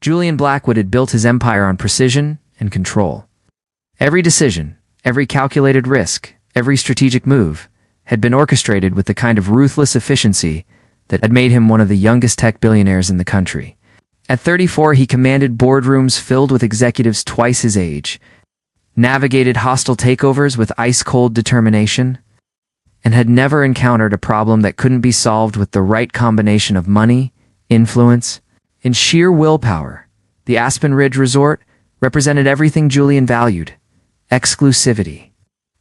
Julian Blackwood had built his empire on precision and control. Every decision, every calculated risk, every strategic move had been orchestrated with the kind of ruthless efficiency that had made him one of the youngest tech billionaires in the country. At 34, he commanded boardrooms filled with executives twice his age, navigated hostile takeovers with ice-cold determination, and had never encountered a problem that couldn't be solved with the right combination of money, influence, and sheer willpower. The Aspen Ridge Resort represented everything Julian valued: exclusivity,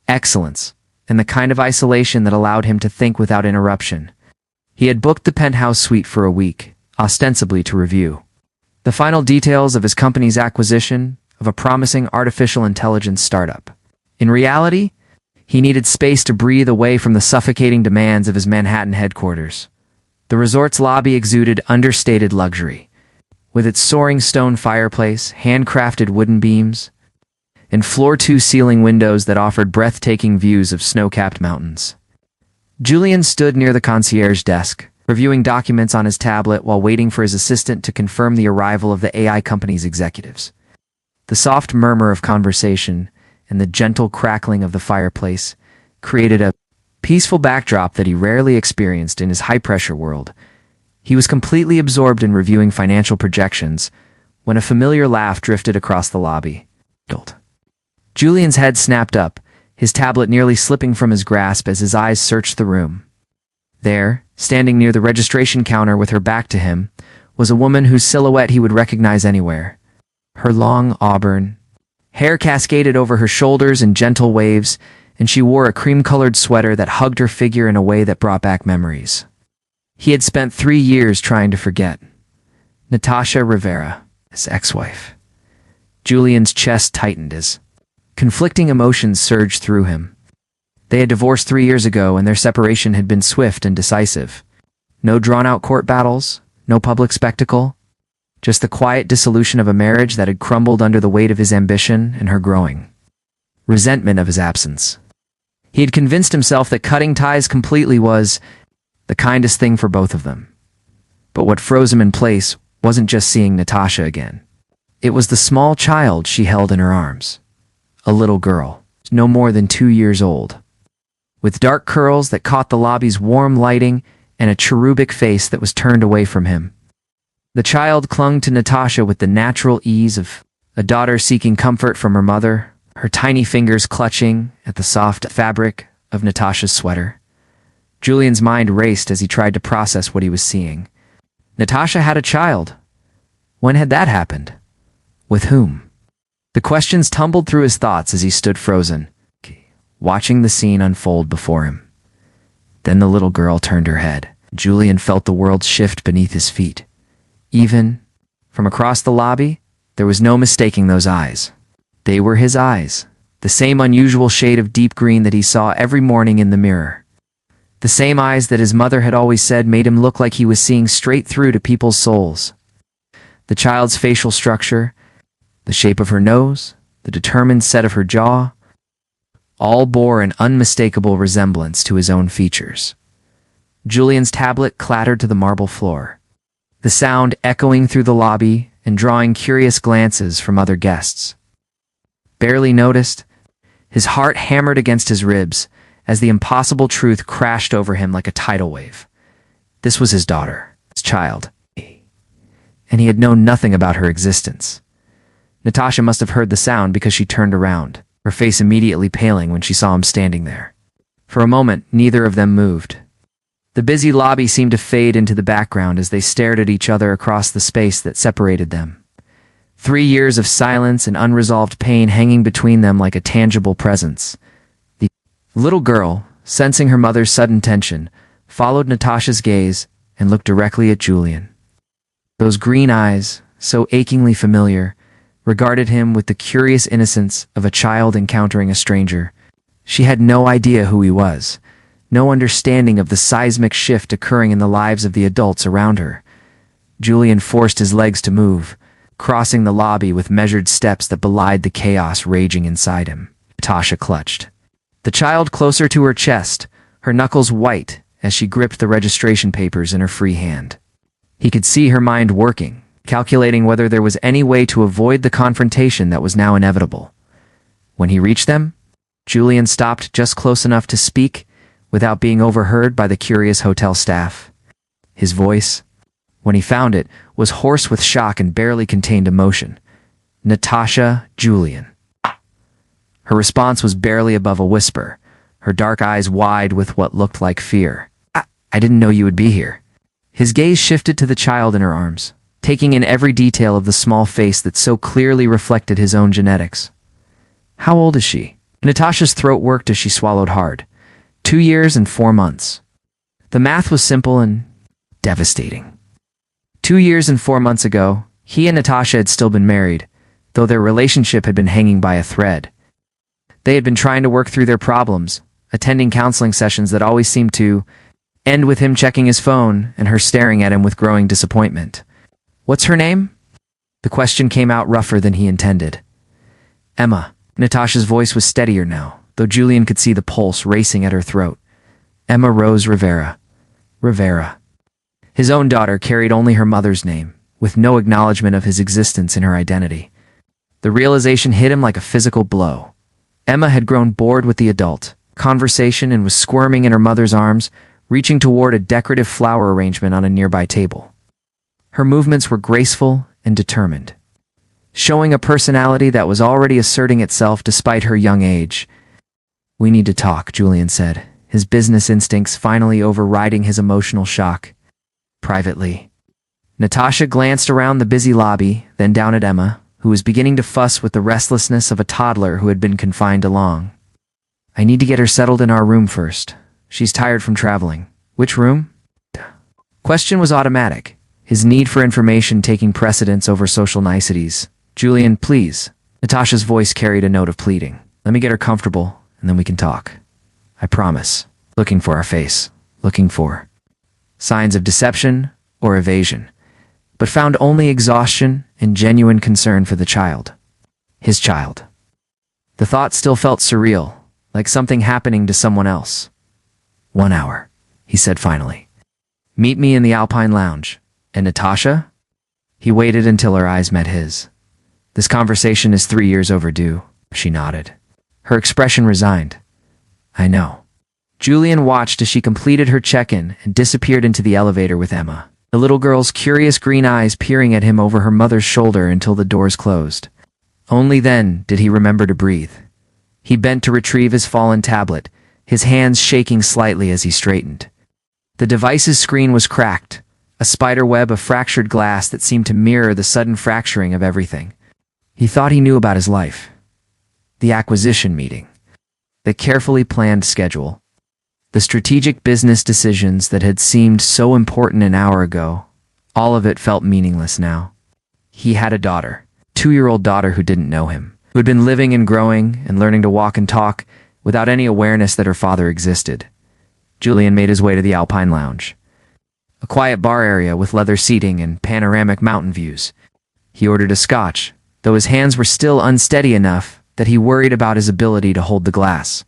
excellence, and the kind of isolation that allowed him to think without interruption. He had booked the penthouse suite for a week, ostensibly to review the final details of his company's acquisition of a promising artificial intelligence startup. In reality, he needed space to breathe away from the suffocating demands of his Manhattan headquarters. The resort's lobby exuded understated luxury, with its soaring stone fireplace, handcrafted wooden beams, and floor-to-ceiling windows that offered breathtaking views of snow-capped mountains. Julian stood near the concierge desk, reviewing documents on his tablet while waiting for his assistant to confirm the arrival of the AI company's executives. The soft murmur of conversation and the gentle crackling of the fireplace created a peaceful backdrop that he rarely experienced in his high-pressure world. He was completely absorbed in reviewing financial projections when a familiar laugh drifted across the lobby. Julian's head snapped up, his tablet nearly slipping from his grasp as his eyes searched the room. There, standing near the registration counter with her back to him, was a woman whose silhouette he would recognize anywhere. Her long auburn hair cascaded over her shoulders in gentle waves, and she wore a cream-colored sweater that hugged her figure in a way that brought back memories he had spent 3 years trying to forget. Natasha Rivera, his ex-wife. Julian's chest tightened as conflicting emotions surged through him. They had divorced 3 years ago, and their separation had been swift and decisive. No drawn-out court battles, no public spectacle, just the quiet dissolution of a marriage that had crumbled under the weight of his ambition and her growing resentment of his absence. He had convinced himself that cutting ties completely was the kindest thing for both of them. But what froze him in place wasn't just seeing Natasha again. It was the small child she held in her arms. A little girl, no more than 2 years old, with dark curls that caught the lobby's warm lighting and a cherubic face that was turned away from him. The child clung to Natasha with the natural ease of a daughter seeking comfort from her mother, her tiny fingers clutching at the soft fabric of Natasha's sweater. Julian's mind raced as he tried to process what he was seeing. Natasha had a child. When had that happened? With whom? The questions tumbled through his thoughts as he stood frozen, watching the scene unfold before him. Then the little girl turned her head. Julian felt the world shift beneath his feet. Even from across the lobby, there was no mistaking those eyes. They were his eyes, the same unusual shade of deep green that he saw every morning in the mirror. The same eyes that his mother had always said made him look like he was seeing straight through to people's souls. The child's facial structure, the shape of her nose, the determined set of her jaw, all bore an unmistakable resemblance to his own features. Julian's tablet clattered to the marble floor, the sound echoing through the lobby and drawing curious glances from other guests. Barely noticed, his heart hammered against his ribs as the impossible truth crashed over him like a tidal wave. This was his daughter, his child, and he had known nothing about her existence. Natasha must have heard the sound because she turned around, her face immediately paling when she saw him standing there. For a moment, neither of them moved. The busy lobby seemed to fade into the background as they stared at each other across the space that separated them. 3 years of silence and unresolved pain hanging between them like a tangible presence. The little girl, sensing her mother's sudden tension, followed Natasha's gaze and looked directly at Julian. Those green eyes, so achingly familiar, regarded him with the curious innocence of a child encountering a stranger. She had no idea who he was, no understanding of the seismic shift occurring in the lives of the adults around her. Julian forced his legs to move, crossing the lobby with measured steps that belied the chaos raging inside him. Natasha clutched the child closer to her chest, her knuckles white as she gripped the registration papers in her free hand. He could see her mind working, calculating whether there was any way to avoid the confrontation that was now inevitable. When he reached them, Julian stopped just close enough to speak without being overheard by the curious hotel staff. His voice, when he found it, was hoarse with shock and barely contained emotion. "Natasha, Julian." Her response was barely above a whisper, her dark eyes wide with what looked like fear. I didn't know you would be here." His gaze shifted to the child in her arms, taking in every detail of the small face that so clearly reflected his own genetics. "How old is she?" Natasha's throat worked as she swallowed hard. 2 years and 4 months. The math was simple and devastating. 2 years and 4 months ago, he and Natasha had still been married, though their relationship had been hanging by a thread. They had been trying to work through their problems, attending counseling sessions that always seemed to end with him checking his phone and her staring at him with growing disappointment. "What's her name?" The question came out rougher than he intended. "Emma." Natasha's voice was steadier now, though Julian could see the pulse racing at her throat. "Emma Rose Rivera." Rivera. His own daughter carried only her mother's name, with no acknowledgement of his existence in her identity. The realization hit him like a physical blow. Emma had grown bored with the adult conversation and was squirming in her mother's arms, reaching toward a decorative flower arrangement on a nearby table. Her movements were graceful and determined, showing a personality that was already asserting itself despite her young age. "We need to talk," Julian said, his business instincts finally overriding his emotional shock. "Privately." Natasha glanced around the busy lobby, then down at Emma, who was beginning to fuss with the restlessness of a toddler who had been confined along. "I need to get her settled in our room first. She's tired from traveling." "Which room?" Question was automatic, his need for information taking precedence over social niceties. "Julian, please." Natasha's voice carried a note of pleading. "Let me get her comfortable, and then we can talk. I promise." Looking for our face, looking for signs of deception or evasion, but found only exhaustion and genuine concern for the child. His child. The thought still felt surreal, like something happening to someone else. "1 hour," he said finally. "Meet me in the Alpine Lounge." "And Natasha?" He waited until her eyes met his. "This conversation is 3 years overdue." She nodded, her expression resigned. "I know." Julian watched as she completed her check-in and disappeared into the elevator with Emma, the little girl's curious green eyes peering at him over her mother's shoulder until the doors closed. Only then did he remember to breathe. He bent to retrieve his fallen tablet, his hands shaking slightly as he straightened. The device's screen was cracked, a spider web of fractured glass that seemed to mirror the sudden fracturing of everything. He thought he knew about his life. The acquisition meeting. The carefully planned schedule. The strategic business decisions that had seemed so important an hour ago. All of it felt meaningless now. He had a daughter, 2-year-old daughter who didn't know him, who had been living and growing and learning to walk and talk without any awareness that her father existed. Julian made his way to the Alpine Lounge, a quiet bar area with leather seating and panoramic mountain views. He ordered a scotch, though his hands were still unsteady enough that he worried about his ability to hold the glass.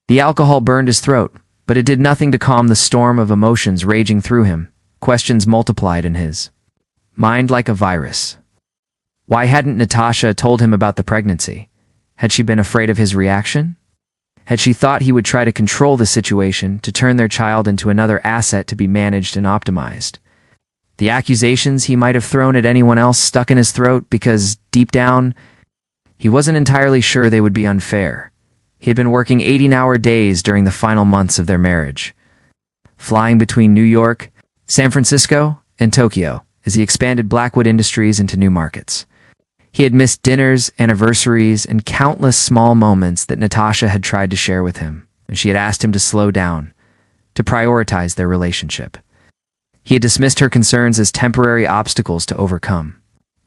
The alcohol burned his throat, but it did nothing to calm the storm of emotions raging through him. Questions multiplied in his mind like a virus. Why hadn't Natasha told him about the pregnancy? Had she been afraid of his reaction? Had she thought he would try to control the situation to turn their child into another asset to be managed and optimized? The accusations he might have thrown at anyone else stuck in his throat because, deep down, he wasn't entirely sure they would be unfair. He had been working 18-hour days during the final months of their marriage, flying between New York, San Francisco, and Tokyo as he expanded Blackwood Industries into new markets. He had missed dinners, anniversaries, and countless small moments that Natasha had tried to share with him, and she had asked him to slow down, to prioritize their relationship. He had dismissed her concerns as temporary obstacles to overcome.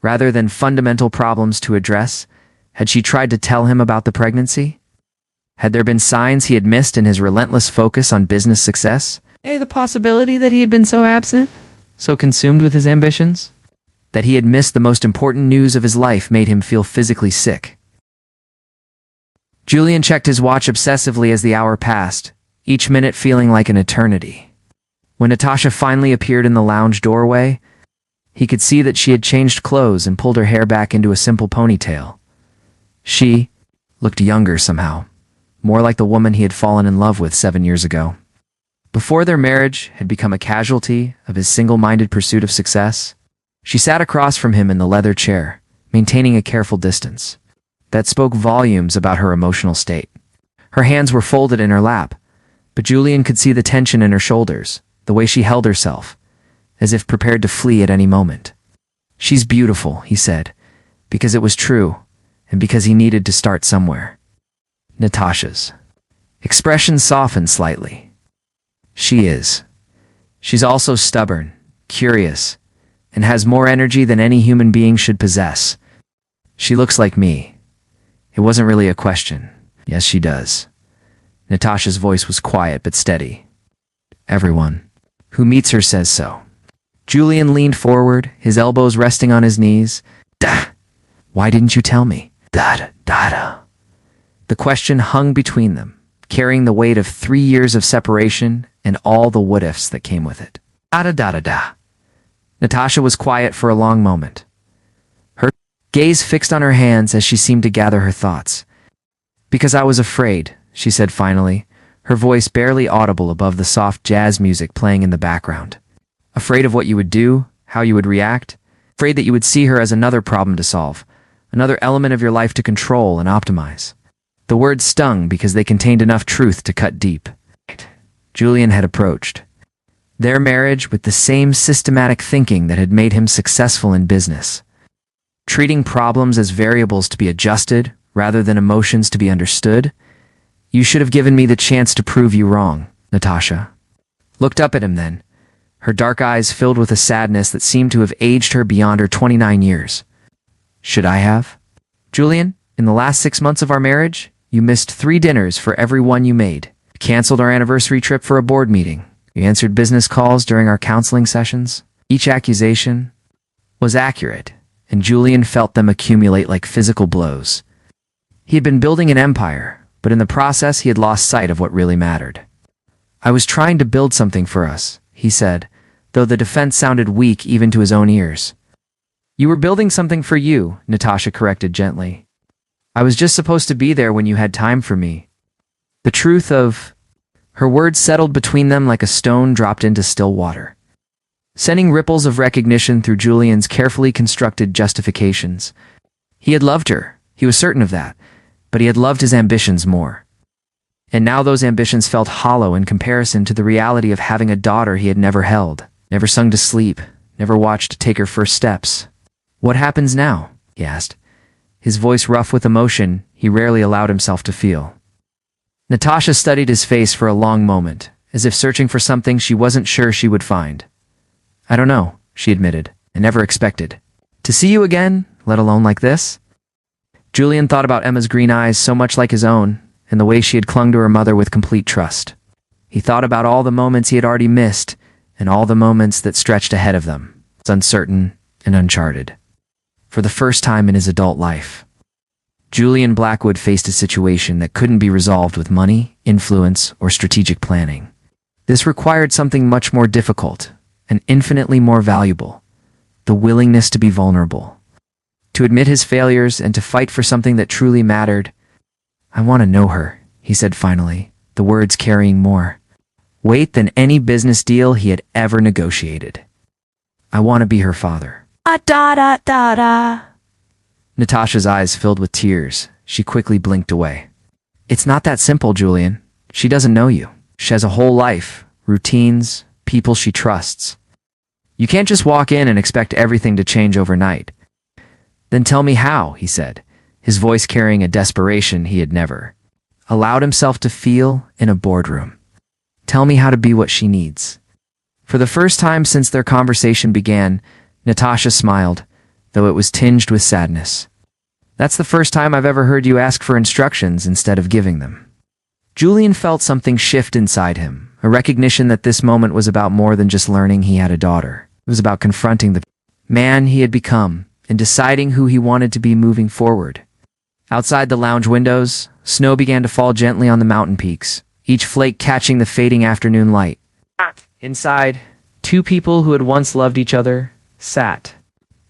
Rather than fundamental problems to address, had she tried to tell him about the pregnancy? Had there been signs he had missed in his relentless focus on business success? The possibility that he had been so absent, so consumed with his ambitions, that he had missed the most important news of his life made him feel physically sick. Julian checked his watch obsessively as the hour passed, each minute feeling like an eternity. When Natasha finally appeared in the lounge doorway, He could see that she had changed clothes and pulled her hair back into a simple ponytail. She looked younger somehow, more like the woman he had fallen in love with 7 years ago. Before their marriage had become a casualty of his single-minded pursuit of success, she sat across from him in the leather chair, maintaining a careful distance. That spoke volumes about her emotional state. Her hands were folded in her lap, but Julian could see the tension in her shoulders, the way she held herself, as if prepared to flee at any moment. "She's beautiful," he said, because it was true, and because he needed to start somewhere. Natasha's expression softened slightly. "She is. She's also stubborn, curious, and has more energy than any human being should possess. She looks like me." It wasn't really a question. "Yes, she does." Natasha's voice was quiet but steady. "Everyone who meets her says so." Julian leaned forward, his elbows resting on his knees. "Dah! Why didn't you tell me?" "Da-da-da-da." The question hung between them, carrying the weight of 3 years of separation and all the what-ifs that came with it. "Da-da-da-da-da." Natasha was quiet for a long moment, her gaze fixed on her hands as she seemed to gather her thoughts. "Because I was afraid," she said finally, her voice barely audible above the soft jazz music playing in the background. "Afraid of what you would do, how you would react, afraid that you would see her as another problem to solve, another element of your life to control and optimize." The words stung because they contained enough truth to cut deep. Julian had approached their marriage with the same systematic thinking that had made him successful in business. Treating problems as variables to be adjusted rather than emotions to be understood. "You should have given me the chance to prove you wrong," Natasha looked up at him then, her dark eyes filled with a sadness that seemed to have aged her beyond her 29 years. "Should I have? Julian, in the last 6 months of our marriage, you missed 3 dinners for every one you made. You canceled our anniversary trip for a board meeting. You answered business calls during our counseling sessions." Each accusation was accurate, and Julian felt them accumulate like physical blows. He had been building an empire, but in the process he had lost sight of what really mattered. "I was trying to build something for us," he said, though the defense sounded weak even to his own ears. "You were building something for you," Natasha corrected gently. "I was just supposed to be there when you had time for me." The truth of her words settled between them like a stone dropped into still water, sending ripples of recognition through Julian's carefully constructed justifications. He had loved her, he was certain of that, but he had loved his ambitions more. And now those ambitions felt hollow in comparison to the reality of having a daughter he had never held, never sung to sleep, never watched take her first steps. "What happens now?" he asked, his voice rough with emotion he rarely allowed himself to feel. Natasha studied his face for a long moment, as if searching for something she wasn't sure she would find. "I don't know," she admitted, "I never expected to see you again, let alone like this." Julian thought about Emma's green eyes so much like his own, and the way she had clung to her mother with complete trust. He thought about all the moments he had already missed, and all the moments that stretched ahead of them, uncertain and uncharted. For the first time in his adult life, Julian Blackwood faced a situation that couldn't be resolved with money, influence, or strategic planning. This required something much more difficult and infinitely more valuable: the willingness to be vulnerable, to admit his failures and to fight for something that truly mattered. "I want to know her," he said finally, the words carrying more weight than any business deal he had ever negotiated. "I want to be her father." "Da-da-da-da." Natasha's eyes filled with tears. She quickly blinked away. "It's not that simple, Julian. She doesn't know you. She has a whole life, routines, people she trusts. You can't just walk in and expect everything to change overnight." "Then tell me how," he said, his voice carrying a desperation he had never allowed himself to feel in a boardroom. "Tell me how to be what she needs." For the first time since their conversation began, Natasha smiled, though it was tinged with sadness. "That's the first time I've ever heard you ask for instructions instead of giving them." Julian felt something shift inside him, a recognition that this moment was about more than just learning he had a daughter. It was about confronting the man he had become and deciding who he wanted to be moving forward. Outside the lounge windows, snow began to fall gently on the mountain peaks, each flake catching the fading afternoon light. Inside, two people who had once loved each other sat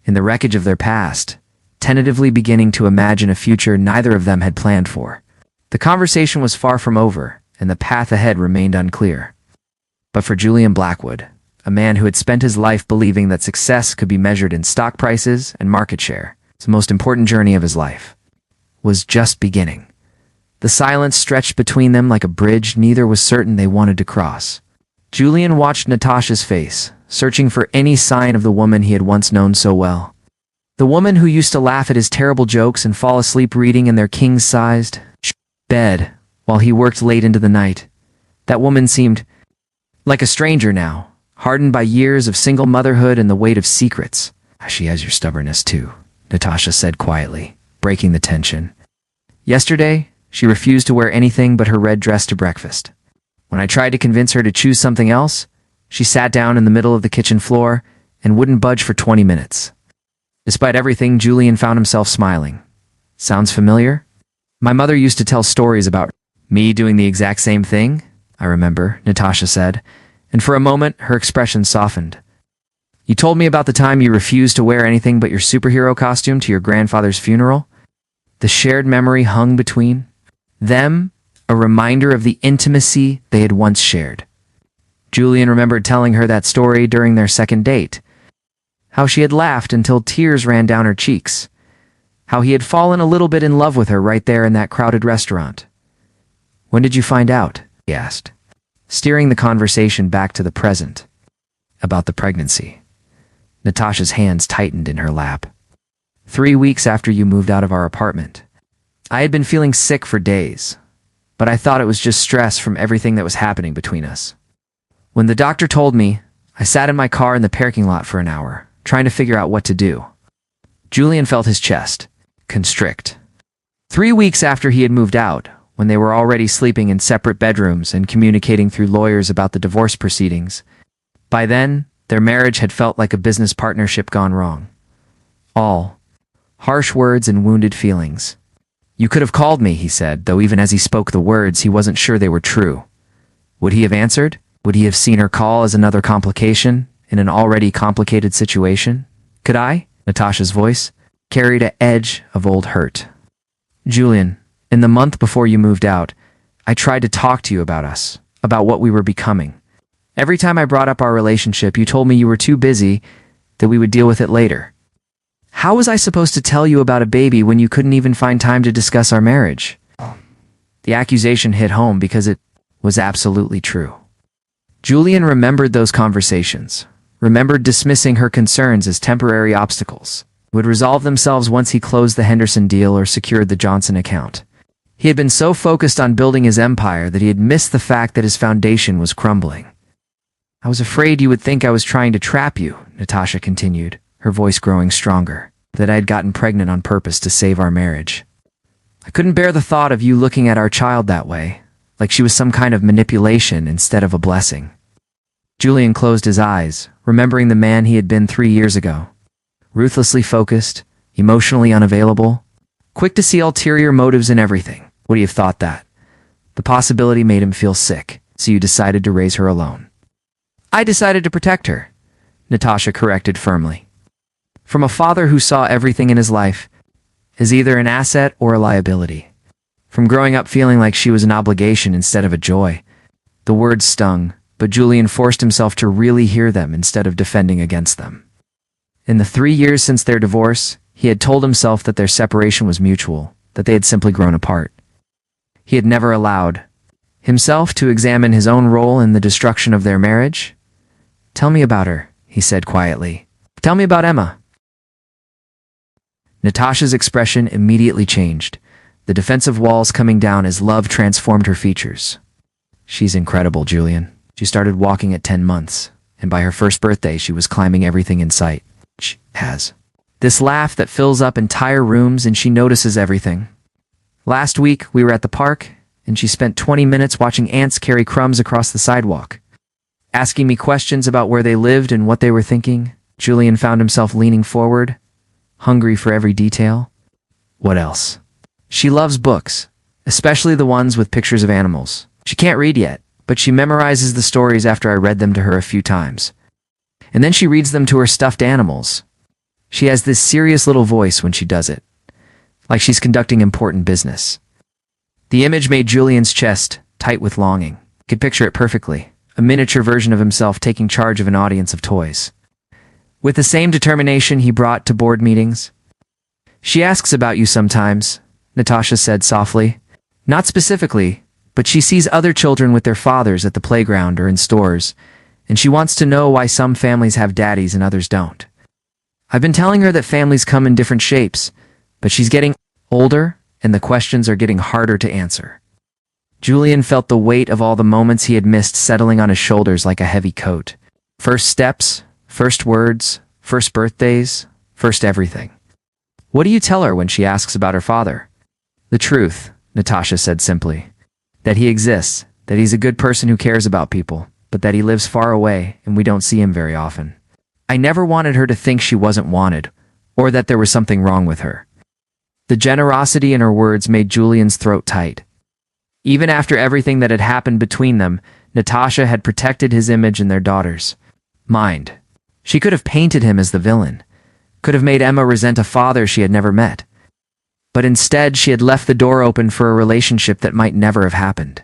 in the wreckage of their past, tentatively beginning to imagine a future neither of them had planned for. The conversation was far from over, and the path ahead remained unclear. But for Julian Blackwood, a man who had spent his life believing that success could be measured in stock prices and market share, the most important journey of his life was just beginning. The silence stretched between them like a bridge neither was certain they wanted to cross. Julian watched Natasha's face, searching for any sign of the woman he had once known so well. The woman who used to laugh at his terrible jokes and fall asleep reading in their king-sized bed while he worked late into the night. That woman seemed like a stranger now, hardened by years of single motherhood and the weight of secrets. She has your stubbornness too, Natasha said quietly, breaking the tension. Yesterday, she refused to wear anything but her red dress to breakfast. When I tried to convince her to choose something else, she sat down in the middle of the kitchen floor and wouldn't budge for 20 minutes. Despite everything, Julian found himself smiling. Sounds familiar? My mother used to tell stories about me doing the exact same thing, I remember, Natasha said, and for a moment her expression softened. You told me about the time you refused to wear anything but your superhero costume to your grandfather's funeral? The shared memory hung between them, a reminder of the intimacy they had once shared. Julian remembered telling her that story during their second date. How she had laughed until tears ran down her cheeks. How he had fallen a little bit in love with her right there in that crowded restaurant. When did you find out? He asked, steering the conversation back to the present. About the pregnancy. Natasha's hands tightened in her lap. 3 weeks after you moved out of our apartment. I had been feeling sick for days, but I thought it was just stress from everything that was happening between us. When the doctor told me, I sat in my car in the parking lot for an hour, trying to figure out what to do. Julian felt his chest constrict. 3 weeks after he had moved out, when they were already sleeping in separate bedrooms and communicating through lawyers about the divorce proceedings. By then, their marriage had felt like a business partnership gone wrong. All harsh words and wounded feelings. You could have called me, he said, though even as he spoke the words, he wasn't sure they were true. Would he have answered? Would he have seen her call as another complication in an already complicated situation? Could I? Natasha's voice carried an edge of old hurt. Julian, in the month before you moved out, I tried to talk to you about us, about what we were becoming. Every time I brought up our relationship, you told me you were too busy, that we would deal with it later. How was I supposed to tell you about a baby when you couldn't even find time to discuss our marriage? The accusation hit home because it was absolutely true. Julian remembered those conversations, remembered dismissing her concerns as temporary obstacles, would resolve themselves once he closed the Henderson deal or secured the Johnson account. He had been so focused on building his empire that he had missed the fact that his foundation was crumbling. I was afraid you would think I was trying to trap you, Natasha continued, her voice growing stronger, that I had gotten pregnant on purpose to save our marriage. I couldn't bear the thought of you looking at our child that way, like she was some kind of manipulation instead of a blessing. Julian closed his eyes, remembering the man he had been 3 years ago. Ruthlessly focused, emotionally unavailable, quick to see ulterior motives in everything. Would he have thought that? The possibility made him feel sick, so you decided to raise her alone. I decided to protect her, Natasha corrected firmly. From a father who saw everything in his life as either an asset or a liability. From growing up feeling like she was an obligation instead of a joy. The words stung, but Julian forced himself to really hear them instead of defending against them. In the 3 years since their divorce, he had told himself that their separation was mutual, that they had simply grown apart. He had never allowed himself to examine his own role in the destruction of their marriage. Tell me about her, he said quietly. Tell me about Emma. Natasha's expression immediately changed, the defensive walls coming down as love transformed her features. She's incredible, Julian. She started walking at 10 months, and by her first birthday she was climbing everything in sight. She has this laugh that fills up entire rooms and she notices everything. Last week we were at the park, and she spent 20 minutes watching ants carry crumbs across the sidewalk. Asking me questions about where they lived and what they were thinking, Julian found himself leaning forward, hungry for every detail. What else? She loves books, especially the ones with pictures of animals. She can't read yet, but she memorizes the stories after I read them to her a few times. And then she reads them to her stuffed animals. She has this serious little voice when she does it, like she's conducting important business. The image made Julian's chest tight with longing. He could picture it perfectly, a miniature version of himself taking charge of an audience of toys. With the same determination he brought to board meetings. "She asks about you sometimes," Natasha said softly. "Not specifically, but she sees other children with their fathers at the playground or in stores, and she wants to know why some families have daddies and others don't. I've been telling her that families come in different shapes, but she's getting older and the questions are getting harder to answer." Julian felt the weight of all the moments he had missed settling on his shoulders like a heavy coat. First steps, first words, first birthdays, first everything. "What do you tell her when she asks about her father?" "The truth," Natasha said simply. "That he exists, that he's a good person who cares about people, but that he lives far away and we don't see him very often." I never wanted her to think she wasn't wanted, or that there was something wrong with her. The generosity in her words made Julian's throat tight. Even after everything that had happened between them, Natasha had protected his image and their daughter's mind. She could have painted him as the villain, could have made Emma resent a father she had never met. But instead, she had left the door open for a relationship that might never have happened.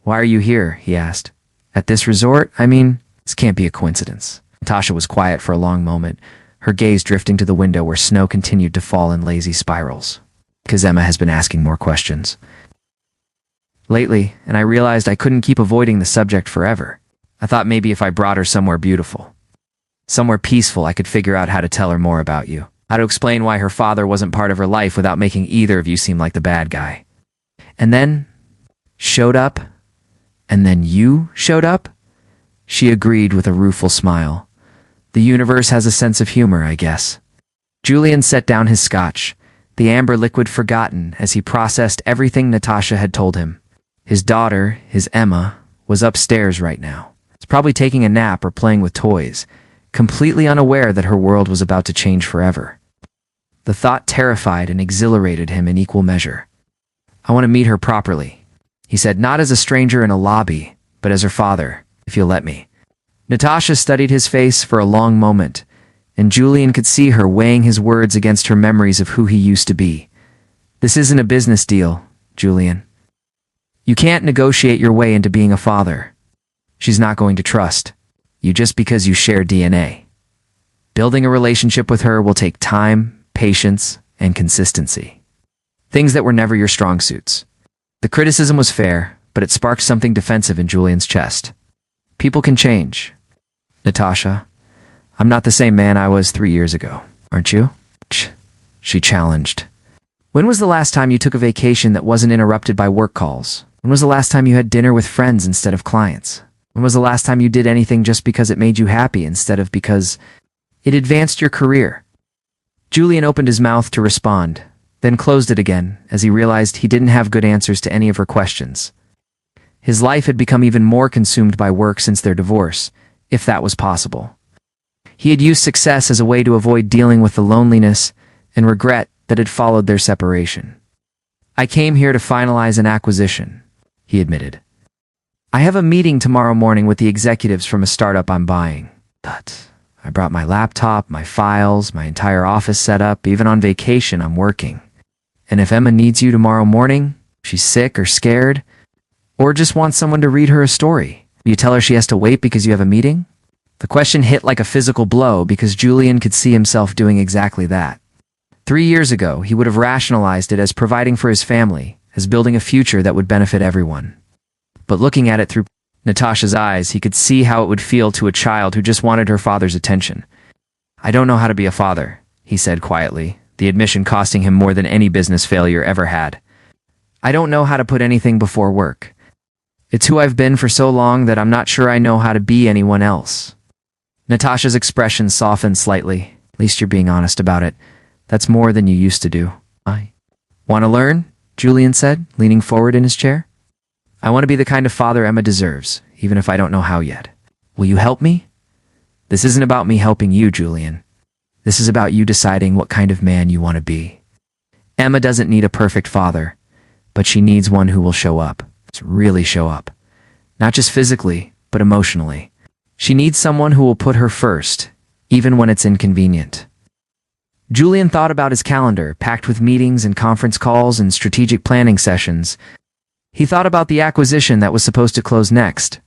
"Why are you here?" he asked. "At this resort? I mean, this can't be a coincidence." Natasha was quiet for a long moment, her gaze drifting to the window where snow continued to fall in lazy spirals. "Because Emma has been asking more questions lately, and I realized I couldn't keep avoiding the subject forever. I thought maybe if I brought her somewhere beautiful, somewhere peaceful, I could figure out how to tell her more about you. How to explain why her father wasn't part of her life without making either of you seem like the bad guy. And then showed up, and then you showed up?" She agreed with a rueful smile. "The universe has a sense of humor, I guess." Julian set down his scotch, the amber liquid forgotten as he processed everything Natasha had told him. His daughter, his Emma, was upstairs right now. She's probably taking a nap or playing with toys, completely unaware that her world was about to change forever. The thought terrified and exhilarated him in equal measure. "I want to meet her properly," he said, "not as a stranger in a lobby, but as her father, if you'll let me." Natasha studied his face for a long moment, and Julian could see her weighing his words against her memories of who he used to be. "This isn't a business deal, Julian. You can't negotiate your way into being a father. She's not going to trust you just because you share DNA. Building a relationship with her will take time, patience, and consistency. Things that were never your strong suits." The criticism was fair, but it sparked something defensive in Julian's chest. "People can change, Natasha. I'm not the same man I was 3 years ago, aren't you?" She challenged. "When was the last time you took a vacation that wasn't interrupted by work calls? When was the last time you had dinner with friends instead of clients? When was the last time you did anything just because it made you happy instead of because it advanced your career?" Julian opened his mouth to respond, then closed it again as he realized he didn't have good answers to any of her questions. His life had become even more consumed by work since their divorce, if that was possible. He had used success as a way to avoid dealing with the loneliness and regret that had followed their separation. "I came here to finalize an acquisition," he admitted. "I have a meeting tomorrow morning with the executives from a startup I'm buying. But I brought my laptop, my files, my entire office set up. Even on vacation, I'm working. And if Emma needs you tomorrow morning, she's sick or scared, or just wants someone to read her a story, will you tell her she has to wait because you have a meeting?" The question hit like a physical blow because Julian could see himself doing exactly that. 3 years ago, he would have rationalized it as providing for his family, as building a future that would benefit everyone. But looking at it through Natasha's eyes, he could see how it would feel to a child who just wanted her father's attention. "I don't know how to be a father," he said quietly, the admission costing him more than any business failure ever had. "I don't know how to put anything before work. It's who I've been for so long that I'm not sure I know how to be anyone else." Natasha's expression softened slightly. "At least you're being honest about it. That's more than you used to do." "I want to learn," Julian said, leaning forward in his chair. "I want to be the kind of father Emma deserves, even if I don't know how yet. Will you help me?" "This isn't about me helping you, Julian. This is about you deciding what kind of man you want to be. Emma doesn't need a perfect father, but she needs one who will show up. Really show up. Not just physically, but emotionally. She needs someone who will put her first, even when it's inconvenient. Julian thought about his calendar, packed with meetings and conference calls and strategic planning sessions. He thought about the acquisition that was supposed to close next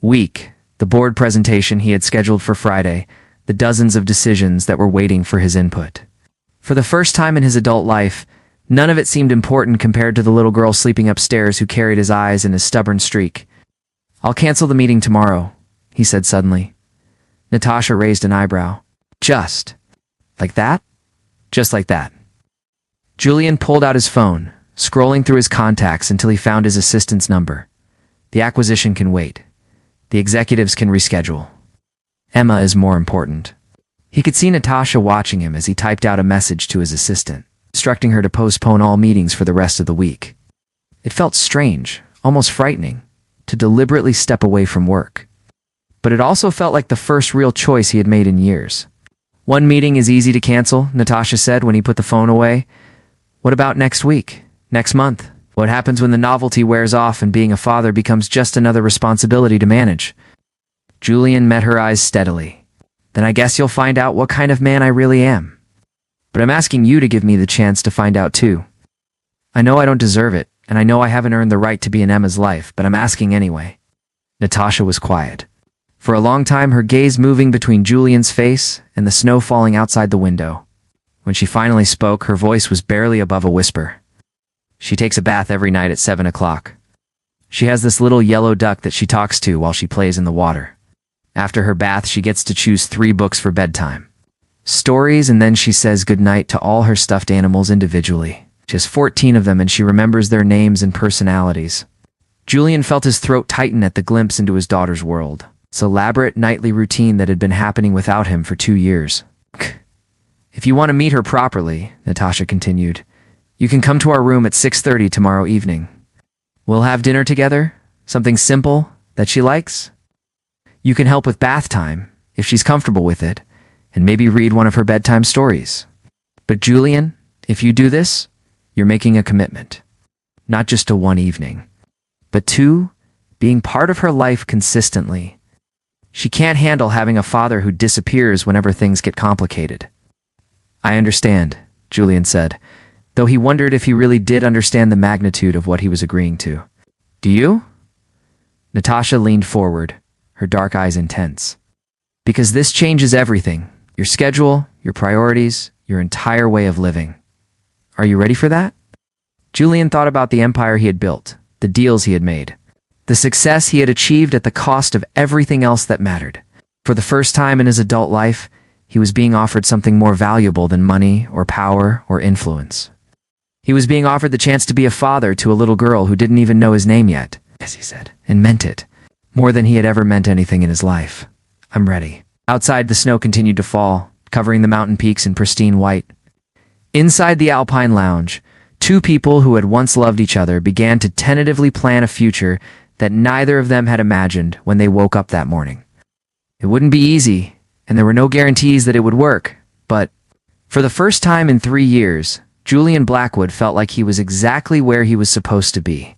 week, the board presentation he had scheduled for Friday, the dozens of decisions that were waiting for his input. For the first time in his adult life, none of it seemed important compared to the little girl sleeping upstairs who carried his eyes in his stubborn streak. "I'll cancel the meeting tomorrow," he said suddenly. Natasha raised an eyebrow. "Just like that?" "Just like that." Julian pulled out his phone, scrolling through his contacts until he found his assistant's number. The acquisition can wait. The executives can reschedule. Emma is more important. He could see Natasha watching him as he typed out a message to his assistant, instructing her to postpone all meetings for the rest of the week. It felt strange, almost frightening, to deliberately step away from work. But it also felt like the first real choice he had made in years. "One meeting is easy to cancel," Natasha said when he put the phone away. "What about next week? Next month? What happens when the novelty wears off and being a father becomes just another responsibility to manage?" Julian met her eyes steadily. "Then I guess you'll find out what kind of man I really am. But I'm asking you to give me the chance to find out too. I know I don't deserve it, and I know I haven't earned the right to be in Emma's life, but I'm asking anyway." Natasha was quiet. For a long time, her gaze moving between Julian's face and the snow falling outside the window. When she finally spoke, her voice was barely above a whisper. "She takes a bath every night at 7 o'clock. She has this little yellow duck that she talks to while she plays in the water. After her bath, she gets to choose 3 books for bedtime. Stories, and then she says goodnight to all her stuffed animals individually. She has 14 of them, and she remembers their names and personalities." Julian felt his throat tighten at the glimpse into his daughter's world. This elaborate nightly routine that had been happening without him for 2 years. "If you want to meet her properly," Natasha continued, "you can come to our room at 6:30 tomorrow evening. We'll have dinner together, something simple that she likes. You can help with bath time, if she's comfortable with it, and maybe read one of her bedtime stories. But Julian, if you do this, you're making a commitment. Not just to one evening, but to being part of her life consistently. She can't handle having a father who disappears whenever things get complicated." "I understand," Julian said, though he wondered if he really did understand the magnitude of what he was agreeing to. "Do you?" Natasha leaned forward, her dark eyes intense. "Because this changes everything. Your schedule, your priorities, your entire way of living. Are you ready for that?" Julian thought about the empire he had built, the deals he had made, the success he had achieved at the cost of everything else that mattered. For the first time in his adult life, he was being offered something more valuable than money or power or influence. He was being offered the chance to be a father to a little girl who didn't even know his name yet, as he said, and meant it, more than he had ever meant anything in his life. "I'm ready." Outside, the snow continued to fall, covering the mountain peaks in pristine white. Inside the Alpine Lounge, 2 people who had once loved each other began to tentatively plan a future that neither of them had imagined when they woke up that morning. It wouldn't be easy, and there were no guarantees that it would work, but for the first time in 3 years, Julian Blackwood felt like he was exactly where he was supposed to be.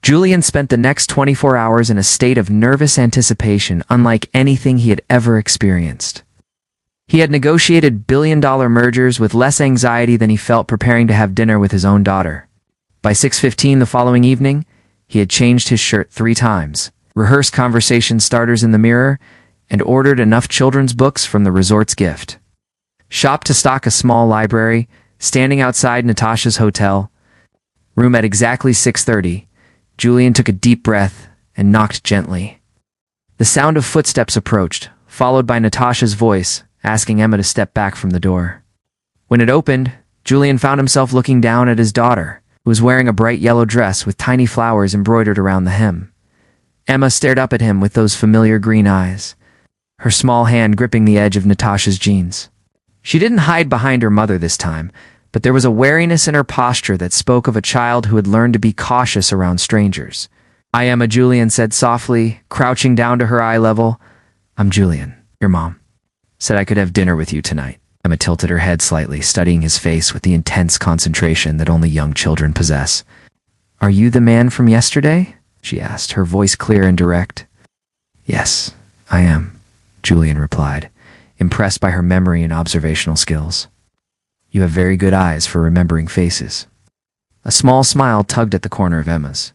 Julian spent the next 24 hours in a state of nervous anticipation unlike anything he had ever experienced. He had negotiated billion-dollar mergers with less anxiety than he felt preparing to have dinner with his own daughter. By 6:15 the following evening, he had changed his shirt 3 times, rehearsed conversation starters in the mirror, and ordered enough children's books from the resort's gift. Shopped to stock a small library, standing outside Natasha's hotel room at exactly 6:30, Julian took a deep breath and knocked gently. The sound of footsteps approached, followed by Natasha's voice, asking Emma to step back from the door. When it opened, Julian found himself looking down at his daughter, who was wearing a bright yellow dress with tiny flowers embroidered around the hem. Emma stared up at him with those familiar green eyes, her small hand gripping the edge of Natasha's jeans. She didn't hide behind her mother this time, but there was a wariness in her posture that spoke of a child who had learned to be cautious around strangers. "I am a," Julian said softly, crouching down to her eye level. "I'm Julian. Your mom said I could have dinner with you tonight." Emma tilted her head slightly, studying his face with the intense concentration that only young children possess. "Are you the man from yesterday?" she asked, her voice clear and direct. Yes, I am, Julian replied, impressed by her memory and observational skills. You have very good eyes for remembering faces. A small smile tugged at the corner of Emma's.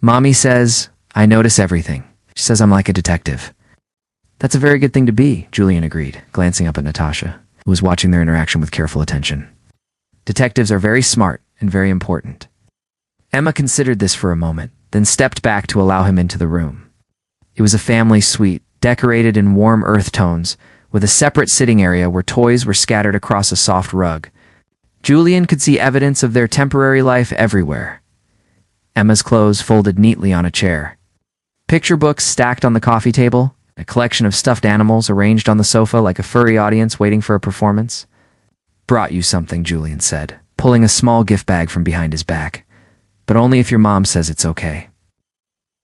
Mommy says, I notice everything. She says I'm like a detective. That's a very good thing to be, Julian agreed, glancing up at Natasha, who was watching their interaction with careful attention. Detectives are very smart and very important. Emma considered this for a moment, then stepped back to allow him into the room. It was a family suite, decorated in warm earth tones, with a separate sitting area where toys were scattered across a soft rug. Julian could see evidence of their temporary life everywhere. Emma's clothes folded neatly on a chair. Picture books stacked on the coffee table, a collection of stuffed animals arranged on the sofa like a furry audience waiting for a performance. Brought you something, Julian said, pulling a small gift bag from behind his back. But only if your mom says it's okay.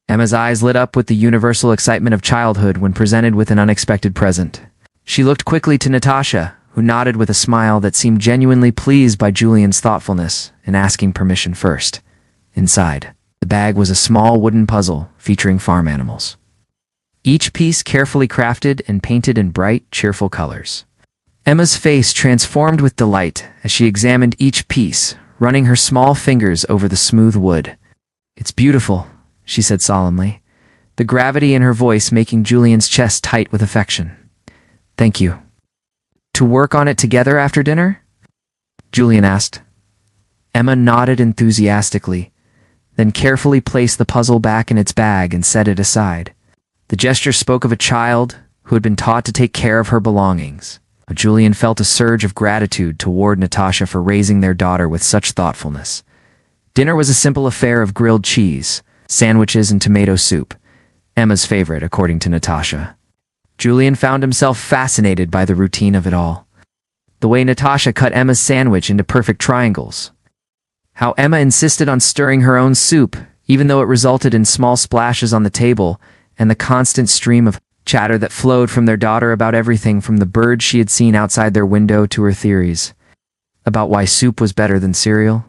Emma's eyes lit up with the universal excitement of childhood when presented with an unexpected present. She looked quickly to Natasha, who nodded with a smile that seemed genuinely pleased by Julian's thoughtfulness in asking permission first. Inside, the bag was a small wooden puzzle featuring farm animals. Each piece carefully crafted and painted in bright, cheerful colors. Emma's face transformed with delight as she examined each piece, running her small fingers over the smooth wood. It's beautiful, she said solemnly, the gravity in her voice making Julian's chest tight with affection. Thank you. To work on it together after dinner? Julian asked. Emma nodded enthusiastically, then carefully placed the puzzle back in its bag and set it aside. The gesture spoke of a child who had been taught to take care of her belongings. Julian felt a surge of gratitude toward Natasha for raising their daughter with such thoughtfulness. Dinner was a simple affair of grilled cheese, sandwiches, and tomato soup, Emma's favorite, according to Natasha. Julian found himself fascinated by the routine of it all. The way Natasha cut Emma's sandwich into perfect triangles. How Emma insisted on stirring her own soup, even though it resulted in small splashes on the table, and the constant stream of chatter that flowed from their daughter about everything from the birds she had seen outside their window to her theories about why soup was better than cereal.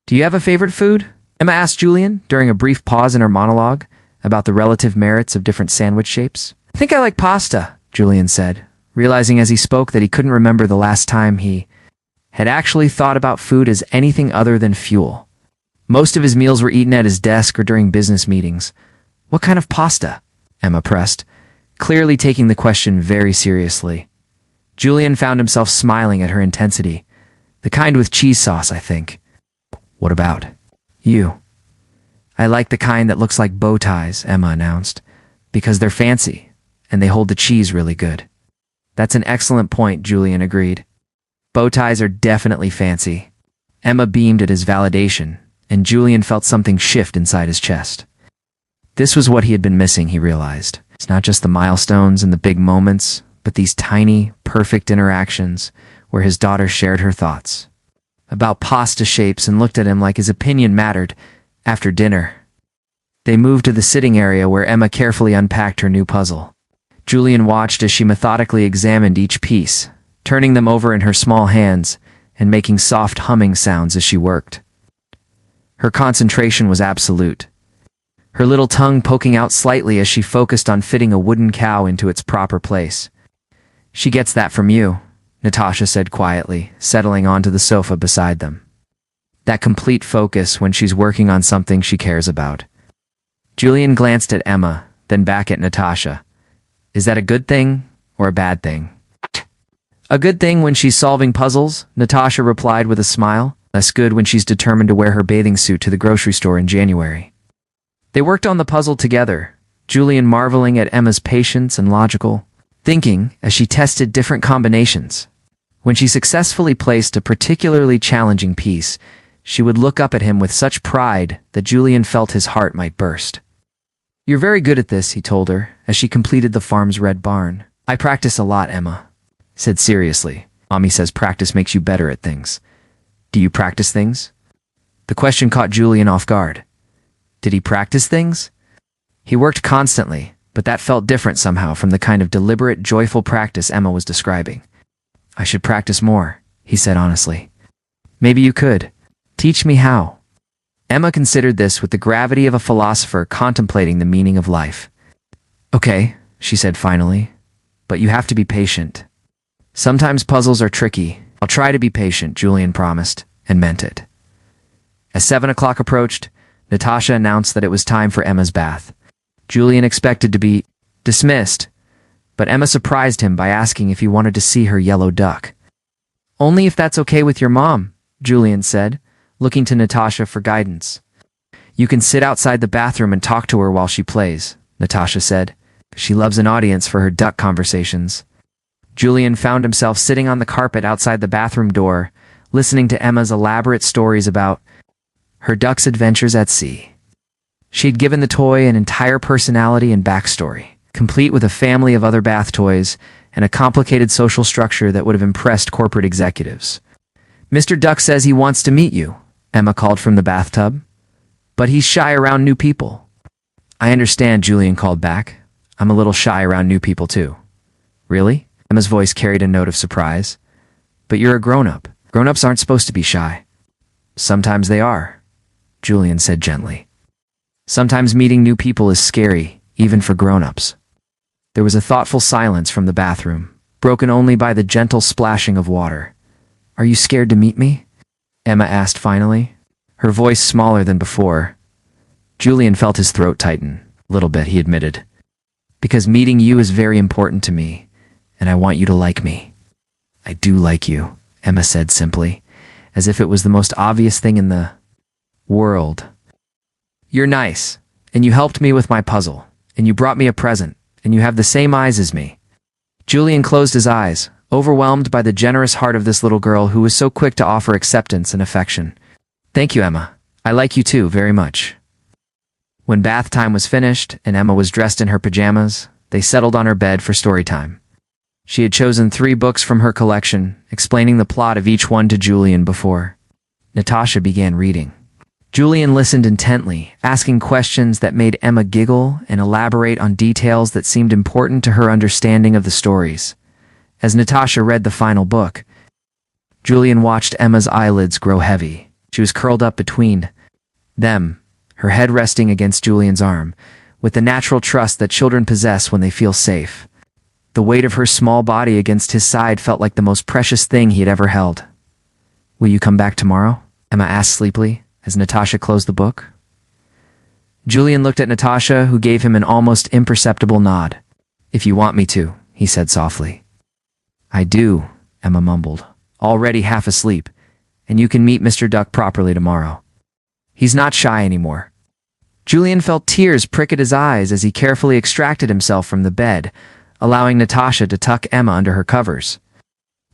Do you have a favorite food? Emma asked Julian during a brief pause in her monologue about the relative merits of different sandwich shapes. I think I like pasta, Julian said, realizing as he spoke that he couldn't remember the last time he had actually thought about food as anything other than fuel. Most of his meals were eaten at his desk or during business meetings. What kind of pasta? Emma pressed, clearly taking the question very seriously. Julian found himself smiling at her intensity. The kind with cheese sauce, I think. What about you? I like the kind that looks like bow ties, Emma announced, because they're fancy, and they hold the cheese really good. That's an excellent point, Julian agreed. Bow ties are definitely fancy. Emma beamed at his validation, and Julian felt something shift inside his chest. This was what he had been missing, he realized. It's not just the milestones and the big moments, but these tiny, perfect interactions where his daughter shared her thoughts about pasta shapes and looked at him like his opinion mattered. After dinner, they moved to the sitting area where Emma carefully unpacked her new puzzle. Julian watched as she methodically examined each piece, turning them over in her small hands and making soft humming sounds as she worked. Her concentration was absolute, her little tongue poking out slightly as she focused on fitting a wooden cow into its proper place. She gets that from you, Natasha said quietly, settling onto the sofa beside them. That complete focus when she's working on something she cares about. Julian glanced at Emma, then back at Natasha. Is that a good thing or a bad thing? A good thing when she's solving puzzles, Natasha replied with a smile. Less good when she's determined to wear her bathing suit to the grocery store in January. They worked on the puzzle together, Julian marveling at Emma's patience and logical thinking as she tested different combinations. When she successfully placed a particularly challenging piece, she would look up at him with such pride that Julian felt his heart might burst. You're very good at this, he told her, as she completed the farm's red barn. I practice a lot, Emma said seriously. Mommy says practice makes you better at things. Do you practice things? The question caught Julian off guard. Did he practice things? He worked constantly, but that felt different somehow from the kind of deliberate, joyful practice Emma was describing. I should practice more, he said honestly. Maybe you could. Teach me how. Emma considered this with the gravity of a philosopher contemplating the meaning of life. Okay, she said finally. But you have to be patient. Sometimes puzzles are tricky. I'll try to be patient, Julian promised, and meant it. As 7 o'clock approached, Natasha announced that it was time for Emma's bath. Julian expected to be dismissed, but Emma surprised him by asking if he wanted to see her yellow duck. Only if that's okay with your mom, Julian said, looking to Natasha for guidance. You can sit outside the bathroom and talk to her while she plays, Natasha said. She loves an audience for her duck conversations. Julian found himself sitting on the carpet outside the bathroom door, listening to Emma's elaborate stories about her duck's adventures at sea. She'd given the toy an entire personality and backstory, complete with a family of other bath toys and a complicated social structure that would have impressed corporate executives. Mr. Duck says he wants to meet you, Emma called from the bathtub. But he's shy around new people. I understand, Julian called back. I'm a little shy around new people too. Really? Emma's voice carried a note of surprise. But you're a grown-up. Grown-ups aren't supposed to be shy. Sometimes they are, Julian said gently. Sometimes meeting new people is scary, even for grown-ups. There was a thoughtful silence from the bathroom, broken only by the gentle splashing of water. Are you scared to meet me? Emma asked finally, her voice smaller than before. Julian felt his throat tighten. A little bit, he admitted. Because meeting you is very important to me, and I want you to like me. I do like you, Emma said simply, as if it was the most obvious thing in the world. You're nice, and you helped me with my puzzle, and you brought me a present, and you have the same eyes as me. Julian closed his eyes, overwhelmed by the generous heart of this little girl who was so quick to offer acceptance and affection. Thank you, Emma. I like you too, very much. When bath time was finished and Emma was dressed in her pajamas, they settled on her bed for story time. She had chosen 3 books from her collection, explaining the plot of each one to Julian before. Natasha began reading. Julian listened intently, asking questions that made Emma giggle and elaborate on details that seemed important to her understanding of the stories. As Natasha read the final book, Julian watched Emma's eyelids grow heavy. She was curled up between them, her head resting against Julian's arm, with the natural trust that children possess when they feel safe. The weight of her small body against his side felt like the most precious thing he had ever held. Will you come back tomorrow? Emma asked sleepily, as Natasha closed the book. Julian looked at Natasha, who gave him an almost imperceptible nod. If you want me to, he said softly. I do, Emma mumbled, already half asleep, and you can meet Mr. Duck properly tomorrow. He's not shy anymore. Julian felt tears prick at his eyes as he carefully extracted himself from the bed, allowing Natasha to tuck Emma under her covers.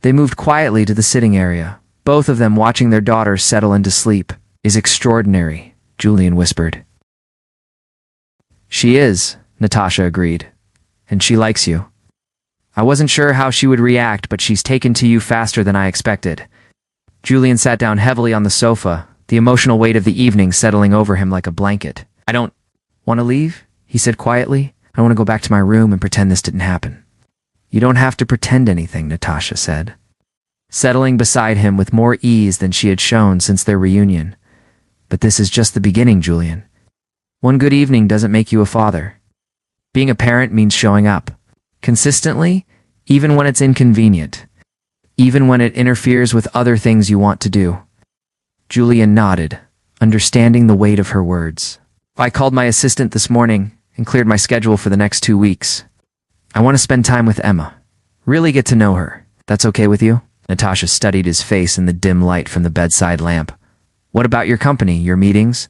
They moved quietly to the sitting area, both of them watching their daughter settle into sleep. Is extraordinary, Julian whispered. She is, Natasha agreed. And she likes you. I wasn't sure how she would react, but she's taken to you faster than I expected. Julian sat down heavily on the sofa, the emotional weight of the evening settling over him like a blanket. I don't want to leave, he said quietly. I want to go back to my room and pretend this didn't happen. You don't have to pretend anything, Natasha said, settling beside him with more ease than she had shown since their reunion. But this is just the beginning, Julian. One good evening doesn't make you a father. Being a parent means showing up, consistently, even when it's inconvenient, even when it interferes with other things you want to do. Julian nodded, understanding the weight of her words. I called my assistant this morning and cleared my schedule for the next 2 weeks. I want to spend time with Emma. Really get to know her. That's okay with you? Natasha studied his face in the dim light from the bedside lamp. What about your company, your meetings?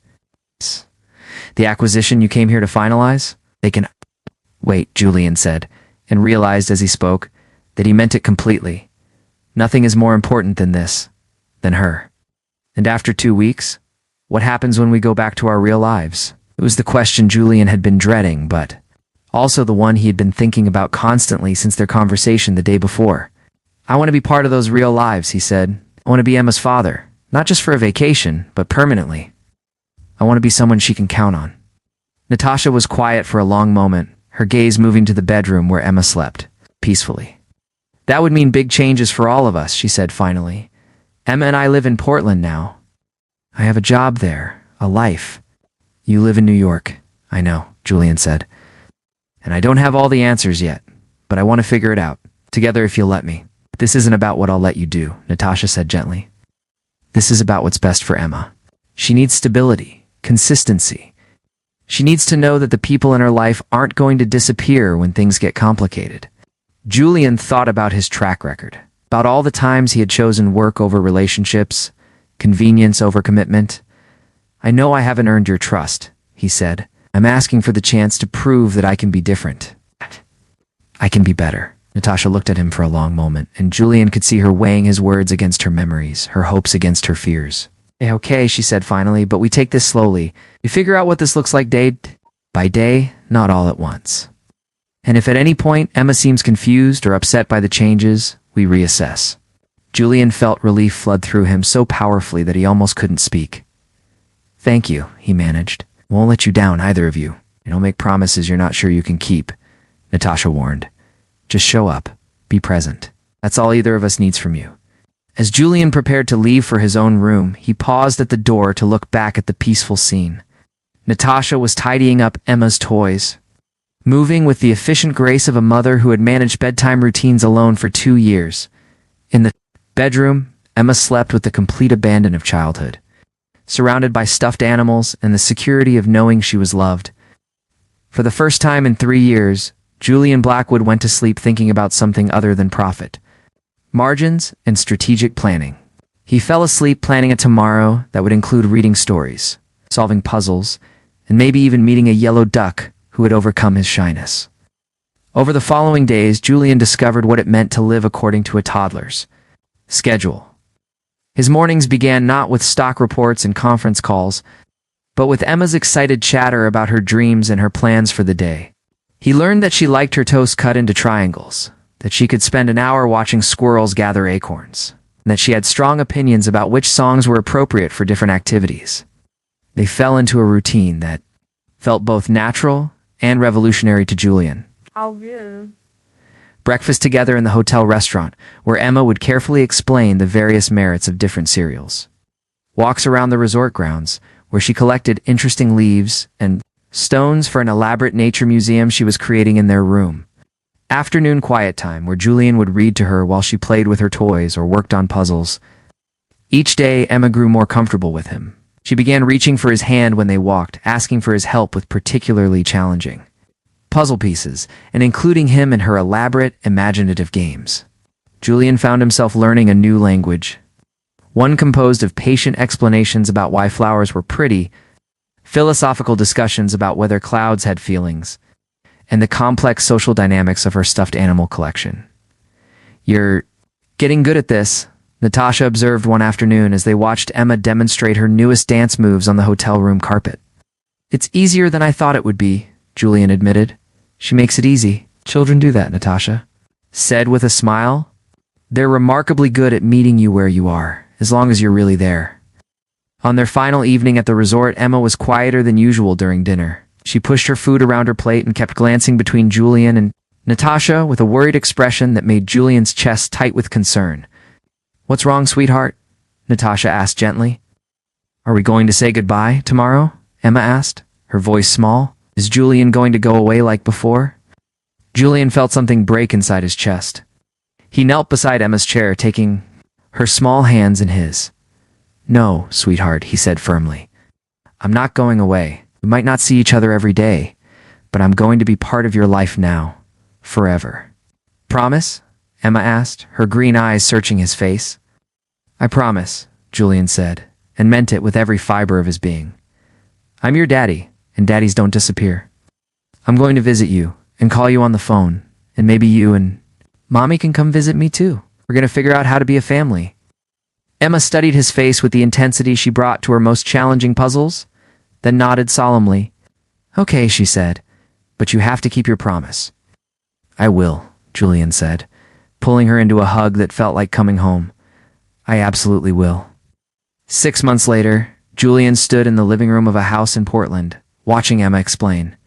The acquisition you came here to finalize? They can... Wait, Julian said, and realized as he spoke that he meant it completely. Nothing is more important than this, than her. And after 2 weeks, what happens when we go back to our real lives? It was the question Julian had been dreading, but also the one he had been thinking about constantly since their conversation the day before. I want to be part of those real lives, he said. I want to be Emma's father, not just for a vacation, but permanently. I want to be someone she can count on. Natasha was quiet for a long moment, her gaze moving to the bedroom where Emma slept, peacefully. That would mean big changes for all of us, she said finally. Emma and I live in Portland now. I have a job there, a life. You live in New York. I know, Julian said. And I don't have all the answers yet, but I want to figure it out, together if you'll let me. This isn't about what I'll let you do, Natasha said gently. This is about what's best for Emma. She needs stability, consistency. She needs to know that the people in her life aren't going to disappear when things get complicated. Julian thought about his track record, about all the times he had chosen work over relationships, convenience over commitment. I know I haven't earned your trust, he said. I'm asking for the chance to prove that I can be different. I can be better. Natasha looked at him for a long moment, and Julian could see her weighing his words against her memories, her hopes against her fears. Okay, she said finally, but we take this slowly. We figure out what this looks like day by day, not all at once. And if at any point Emma seems confused or upset by the changes, we reassess. Julian felt relief flood through him so powerfully that he almost couldn't speak. Thank you, he managed. Won't let you down, either of you. Don't make promises you're not sure you can keep, Natasha warned. Just show up. Be present. That's all either of us needs from you. As Julian prepared to leave for his own room, he paused at the door to look back at the peaceful scene. Natasha was tidying up Emma's toys, moving with the efficient grace of a mother who had managed bedtime routines alone for 2 years. In the bedroom, Emma slept with the complete abandon of childhood, surrounded by stuffed animals and the security of knowing she was loved. For the first time in 3 years, Julian Blackwood went to sleep thinking about something other than profit, margins, and strategic planning. He fell asleep planning a tomorrow that would include reading stories, solving puzzles, and maybe even meeting a yellow duck who had overcome his shyness. Over the following days, Julian discovered what it meant to live according to a toddler's schedule. His mornings began not with stock reports and conference calls, but with Emma's excited chatter about her dreams and her plans for the day. He learned that she liked her toast cut into triangles, that she could spend an hour watching squirrels gather acorns, and that she had strong opinions about which songs were appropriate for different activities. They fell into a routine that felt both natural and revolutionary to Julian. Breakfast together in the hotel restaurant, where Emma would carefully explain the various merits of different cereals. Walks around the resort grounds, where she collected interesting leaves and stones for an elaborate nature museum she was creating in their room. Afternoon quiet time, where Julian would read to her while she played with her toys or worked on puzzles. Each day, Emma grew more comfortable with him. She began reaching for his hand when they walked, asking for his help with particularly challenging puzzle pieces, and including him in her elaborate, imaginative games. Julian found himself learning a new language, one composed of patient explanations about why flowers were pretty, philosophical discussions about whether clouds had feelings, and the complex social dynamics of her stuffed animal collection. You're getting good at this, Natasha observed one afternoon as they watched Emma demonstrate her newest dance moves on the hotel room carpet. It's easier than I thought it would be, Julian admitted. She makes it easy. Children do that, Natasha said with a smile. They're remarkably good at meeting you where you are, as long as you're really there. On their final evening at the resort, Emma was quieter than usual during dinner. She pushed her food around her plate and kept glancing between Julian and Natasha with a worried expression that made Julian's chest tight with concern. What's wrong, sweetheart? Natasha asked gently. Are we going to say goodbye tomorrow? Emma asked, her voice small. Is Julian going to go away like before? Julian felt something break inside his chest. He knelt beside Emma's chair, taking her small hands in his. No, sweetheart, he said firmly. I'm not going away. We might not see each other every day, but I'm going to be part of your life now, forever. Promise? Emma asked, her green eyes searching his face. I promise, Julian said, and meant it with every fiber of his being. I'm your daddy, and daddies don't disappear. I'm going to visit you and call you on the phone, and maybe you and Mommy can come visit me too. We're going to figure out how to be a family. Emma studied his face with the intensity she brought to her most challenging puzzles, then nodded solemnly. Okay, she said, but you have to keep your promise. I will, Julian said, pulling her into a hug that felt like coming home. I absolutely will. 6 months later, Julian stood in the living room of a house in Portland, watching Emma explain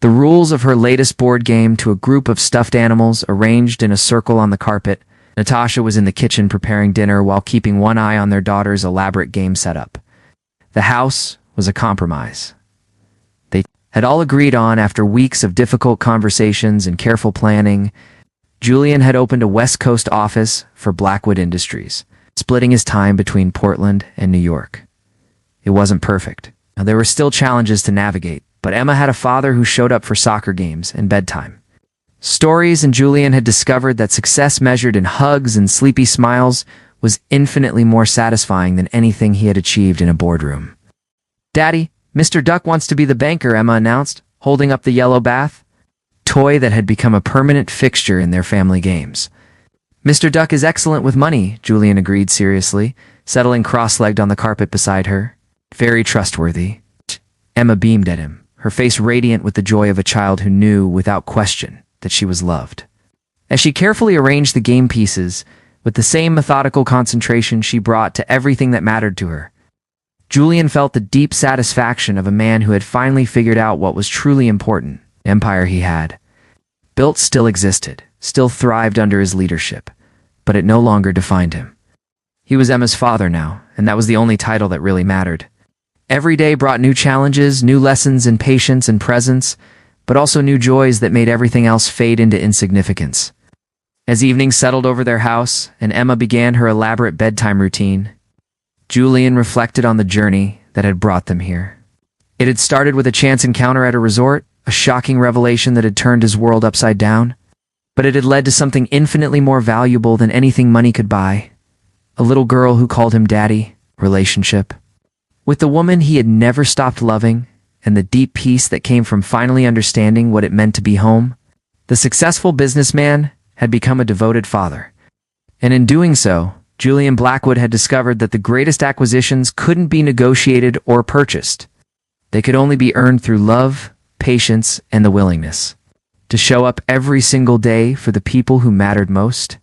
the rules of her latest board game to a group of stuffed animals arranged in a circle on the carpet. Natasha was in the kitchen preparing dinner while keeping one eye on their daughter's elaborate game setup. The house was a compromise. They had all agreed on after weeks of difficult conversations and careful planning. Julian had opened a West Coast office for Blackwood Industries, splitting his time between Portland and New York. It wasn't perfect. Now, there were still challenges to navigate, but Emma had a father who showed up for soccer games and bedtime. Stories and Julian had discovered that success measured in hugs and sleepy smiles was infinitely more satisfying than anything he had achieved in a boardroom. "Daddy, Mr. Duck wants to be the banker," Emma announced, holding up the yellow bath toy that had become a permanent fixture in their family games. "Mr. Duck is excellent with money," Julian agreed seriously, settling cross-legged on the carpet beside her. "Very trustworthy." Emma beamed at him, her face radiant with the joy of a child who knew, without question, that she was loved. As she carefully arranged the game pieces, with the same methodical concentration she brought to everything that mattered to her, Julian felt the deep satisfaction of a man who had finally figured out what was truly important. The empire he had built still existed, still thrived under his leadership, but it no longer defined him. He was Emma's father now, and that was the only title that really mattered. Every day brought new challenges, new lessons in patience and presence, but also new joys that made everything else fade into insignificance. As evening settled over their house and Emma began her elaborate bedtime routine, Julian reflected on the journey that had brought them here. It had started with a chance encounter at a resort, a shocking revelation that had turned his world upside down, but it had led to something infinitely more valuable than anything money could buy. A little girl who called him daddy, relationship with the woman he had never stopped loving, and the deep peace that came from finally understanding what it meant to be home. The successful businessman had become a devoted father, and in doing so, Julian Blackwood had discovered that the greatest acquisitions couldn't be negotiated or purchased. They could only be earned through love, patience, and the willingness to show up every single day for the people who mattered most.